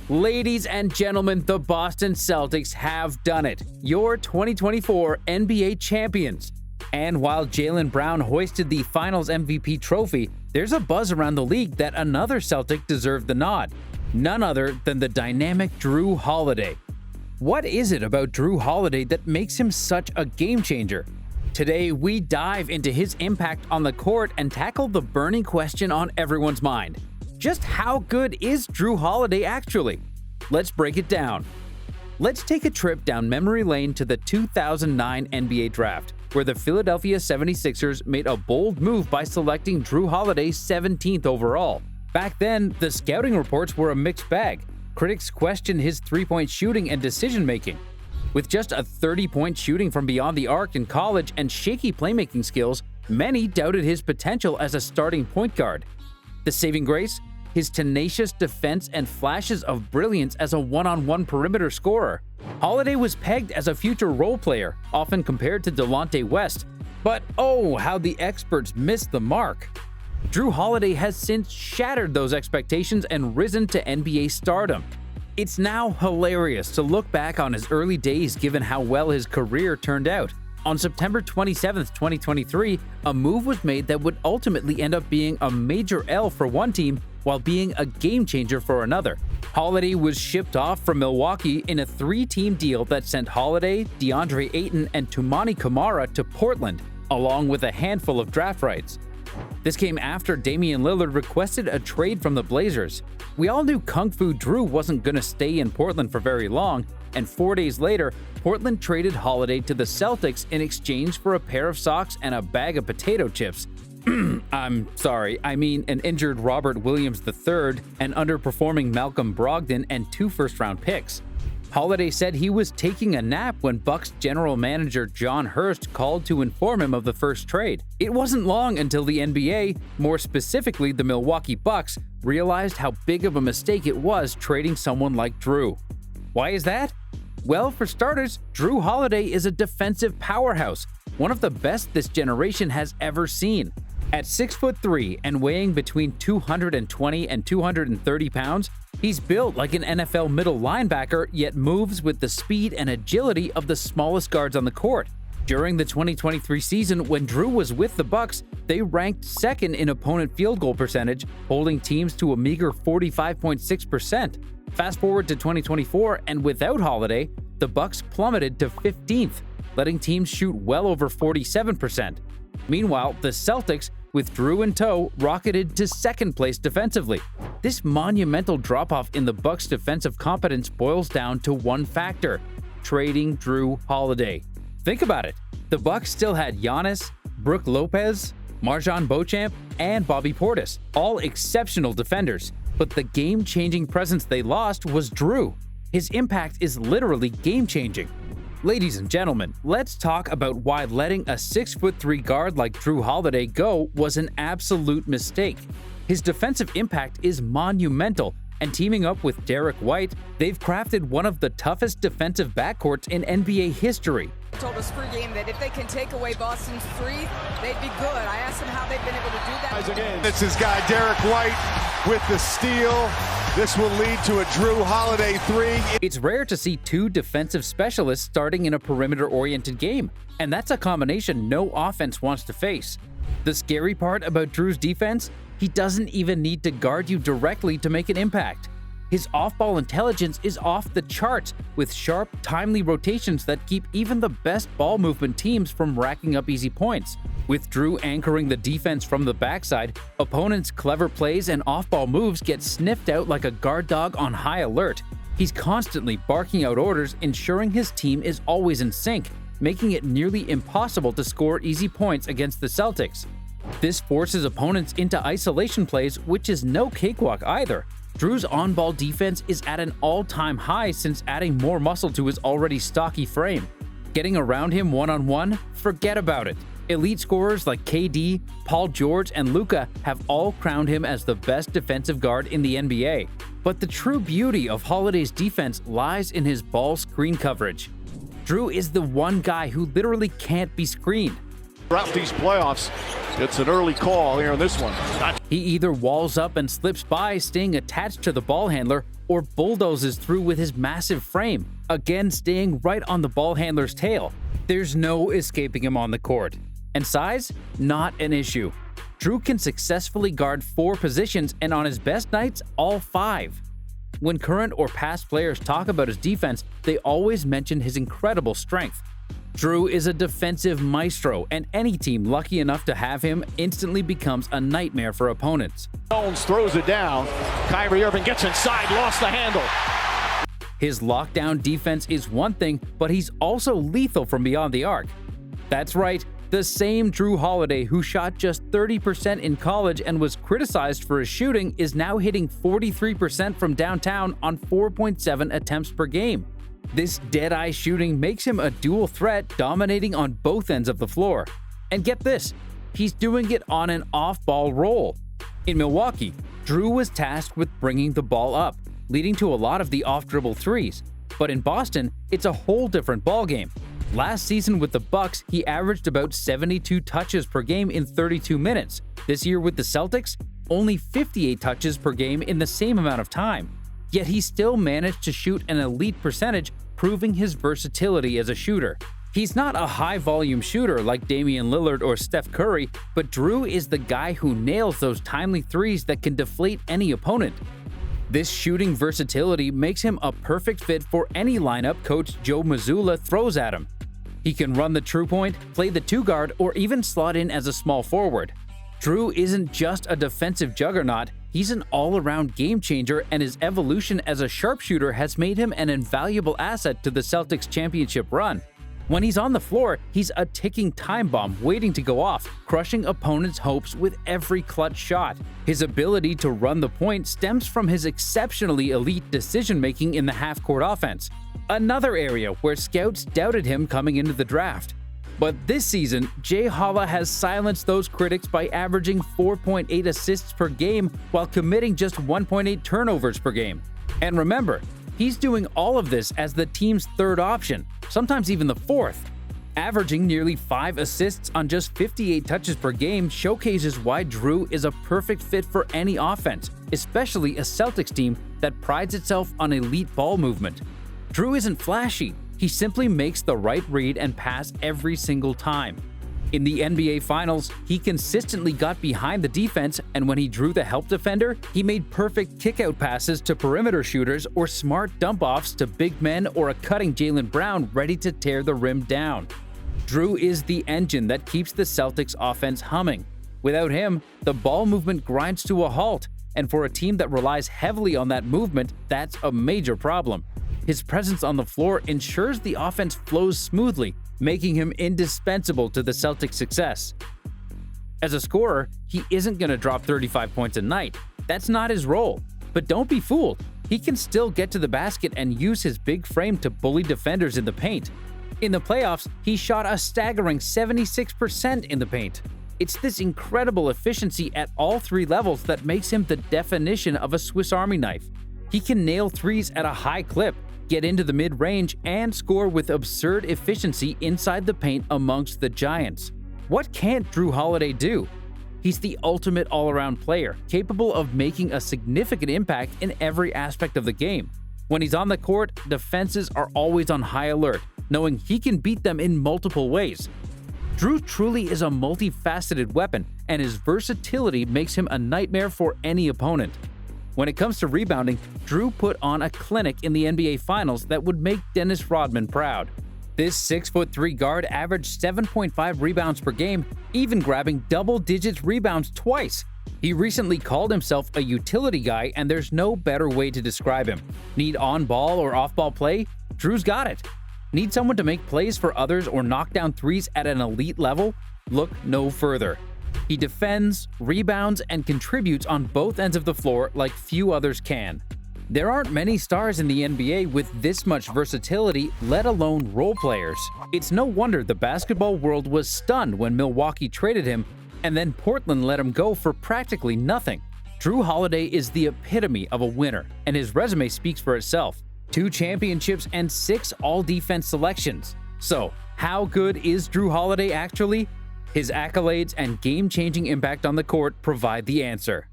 Ladies and gentlemen, the Boston Celtics have done it. Your 2024 NBA champions. And while Jaylen Brown hoisted the Finals MVP trophy, there's a buzz around the league that another Celtic deserved the nod. None other than the dynamic Jrue Holiday. What is it about Jrue Holiday that makes him such a game changer? Today, we dive into his impact on the court and tackle the burning question on everyone's mind. Just how good is Jrue Holiday actually? Let's break it down. Let's take a trip down memory lane to the 2009 NBA Draft, where the Philadelphia 76ers made a bold move by selecting Jrue Holiday 17th overall. Back then, the scouting reports were a mixed bag. Critics questioned his three-point shooting and decision-making. With just a 30-point shooting from beyond the arc in college and shaky playmaking skills, many doubted his potential as a starting point guard. The saving grace? His tenacious defense and flashes of brilliance as a one-on-one perimeter scorer. Holiday was pegged as a future role player, often compared to Delonte West. But oh, how the experts missed the mark. Jrue Holiday has since shattered those expectations and risen to NBA stardom. It's now hilarious to look back on his early days given how well his career turned out. On September 27, 2023, a move was made that would ultimately end up being a major L for one team while being a game changer for another. Holiday was shipped off from Milwaukee in a three-team deal that sent Holiday, DeAndre Ayton, and Toumani Camara to Portland, along with a handful of draft rights. This came after Damian Lillard requested a trade from the Blazers. We all knew Kung Fu Jrue wasn't going to stay in Portland for very long, and 4 days later, Portland traded Holiday to the Celtics in exchange for a pair of socks and a bag of potato chips. I'm sorry, I mean an injured Robert Williams III, an underperforming Malcolm Brogdon, and 2 first-round picks. Holiday said he was taking a nap when Bucks general manager John Hurst called to inform him of the first trade. It wasn't long until the NBA, more specifically the Milwaukee Bucks, realized how big of a mistake it was trading someone like Jrue. Why is that? Well, for starters, Jrue Holiday is a defensive powerhouse, one of the best this generation has ever seen. At 6'3" and weighing between 220 and 230 pounds, he's built like an NFL middle linebacker, yet moves with the speed and agility of the smallest guards on the court. During the 2023 season, when Jrue was with the Bucks, they ranked second in opponent field goal percentage, holding teams to a meager 45.6%. Fast forward to 2024, and without Holiday, the Bucks plummeted to 15th, letting teams shoot well over 47%. Meanwhile, the Celtics, with Jrue in tow, rocketed to second place defensively. This monumental drop-off in the Bucks' defensive competence boils down to one factor: trading Jrue Holiday. Think about it. The Bucks still had Giannis, Brook Lopez, Marjon Beauchamp, and Bobby Portis, all exceptional defenders. But the game-changing presence they lost was Jrue. His impact is literally game-changing. Ladies and gentlemen, let's talk about why letting a 6'3" guard like Jrue Holiday go was an absolute mistake. His defensive impact is monumental, and teaming up with Derek White, they've crafted one of the toughest defensive backcourts in NBA history. Told us pregame that if they can take away Boston's three, they'd be good. I asked them how they've been able to do that. Again, it's his guy Derek White with the steal. This will lead to a Jrue Holiday three. It's rare to see two defensive specialists starting in a perimeter-oriented game, and that's a combination no offense wants to face. The scary part about Jrue's defense? He doesn't even need to guard you directly to make an impact. His off-ball intelligence is off the charts, with sharp, timely rotations that keep even the best ball movement teams from racking up easy points. With Jrue anchoring the defense from the backside, opponents' clever plays and off-ball moves get sniffed out like a guard dog on high alert. He's constantly barking out orders, ensuring his team is always in sync, making it nearly impossible to score easy points against the Celtics. This forces opponents into isolation plays, which is no cakewalk either. Jrue's on-ball defense is at an all-time high since adding more muscle to his already stocky frame. Getting around him one-on-one? Forget about it. Elite scorers like KD, Paul George, and Luka have all crowned him as the best defensive guard in the NBA. But the true beauty of Holiday's defense lies in his ball screen coverage. Jrue is the one guy who literally can't be screened. Throughout these playoffs, it's an early call here in this one. He either walls up and slips by, staying attached to the ball handler, or bulldozes through with his massive frame, again staying right on the ball handler's tail. There's no escaping him on the court. And size? Not an issue. Jrue can successfully guard 4 positions, and on his best nights, all 5. When current or past players talk about his defense, they always mention his incredible strength. Jrue is a defensive maestro, and any team lucky enough to have him instantly becomes a nightmare for opponents. Jones throws it down. Kyrie Irving gets inside, lost the handle. His lockdown defense is one thing, but he's also lethal from beyond the arc. That's right, the same Jrue Holiday who shot just 30% in college and was criticized for his shooting is now hitting 43% from downtown on 4.7 attempts per game. This dead-eye shooting makes him a dual threat, dominating on both ends of the floor. And get this, he's doing it on an off-ball roll. In Milwaukee, Jrue was tasked with bringing the ball up, leading to a lot of the off-dribble threes. But in Boston, it's a whole different ballgame. Last season with the Bucks, he averaged about 72 touches per game in 32 minutes. This year with the Celtics, only 58 touches per game in the same amount of time. Yet he still managed to shoot an elite percentage, proving his versatility as a shooter. He's not a high-volume shooter like Damian Lillard or Steph Curry, but Jrue is the guy who nails those timely threes that can deflate any opponent. This shooting versatility makes him a perfect fit for any lineup Coach Joe Mazzulla throws at him. He can run the true point, play the 2-guard, or even slot in as a small forward. Jrue isn't just a defensive juggernaut, he's an all-around game changer, and his evolution as a sharpshooter has made him an invaluable asset to the Celtics championship run. When he's on the floor, he's a ticking time bomb waiting to go off, crushing opponents' hopes with every clutch shot. His ability to run the point stems from his exceptionally elite decision-making in the half-court offense, another area where scouts doubted him coming into the draft. But this season, Jrue Holiday has silenced those critics by averaging 4.8 assists per game while committing just 1.8 turnovers per game. And remember, he's doing all of this as the team's 3rd option, sometimes even the 4th. Averaging nearly 5 assists on just 58 touches per game showcases why Jrue is a perfect fit for any offense, especially a Celtics team that prides itself on elite ball movement. Jrue isn't flashy. He simply makes the right read and pass every single time. In the NBA Finals, he consistently got behind the defense, and when he drew the help defender, he made perfect kick-out passes to perimeter shooters or smart dump-offs to big men or a cutting Jaylen Brown ready to tear the rim down. Jrue is the engine that keeps the Celtics offense humming. Without him, the ball movement grinds to a halt, and for a team that relies heavily on that movement, that's a major problem. His presence on the floor ensures the offense flows smoothly, making him indispensable to the Celtics' success. As a scorer, he isn't going to drop 35 points a night. That's not his role. But don't be fooled. He can still get to the basket and use his big frame to bully defenders in the paint. In the playoffs, he shot a staggering 76% in the paint. It's this incredible efficiency at all 3 levels that makes him the definition of a Swiss Army knife. He can nail threes at a high clip, get into the mid-range, and score with absurd efficiency inside the paint amongst the giants. What can't Jrue Holiday do? He's the ultimate all-around player, capable of making a significant impact in every aspect of the game. When he's on the court, defenses are always on high alert, knowing he can beat them in multiple ways. Jrue truly is a multifaceted weapon, and his versatility makes him a nightmare for any opponent. When it comes to rebounding, Jrue put on a clinic in the NBA Finals that would make Dennis Rodman proud. This 6'3" guard averaged 7.5 rebounds per game, even grabbing double-digit rebounds twice. He recently called himself a utility guy, and there's no better way to describe him. Need on-ball or off-ball play? Jrue's got it. Need someone to make plays for others or knock down threes at an elite level? Look no further. He defends, rebounds, and contributes on both ends of the floor like few others can. There aren't many stars in the NBA with this much versatility, let alone role players. It's no wonder the basketball world was stunned when Milwaukee traded him, and then Portland let him go for practically nothing. Jrue Holiday is the epitome of a winner, and his resume speaks for itself. 2 championships and 6 all-defense selections. So, how good is Jrue Holiday actually? His accolades and game-changing impact on the court provide the answer.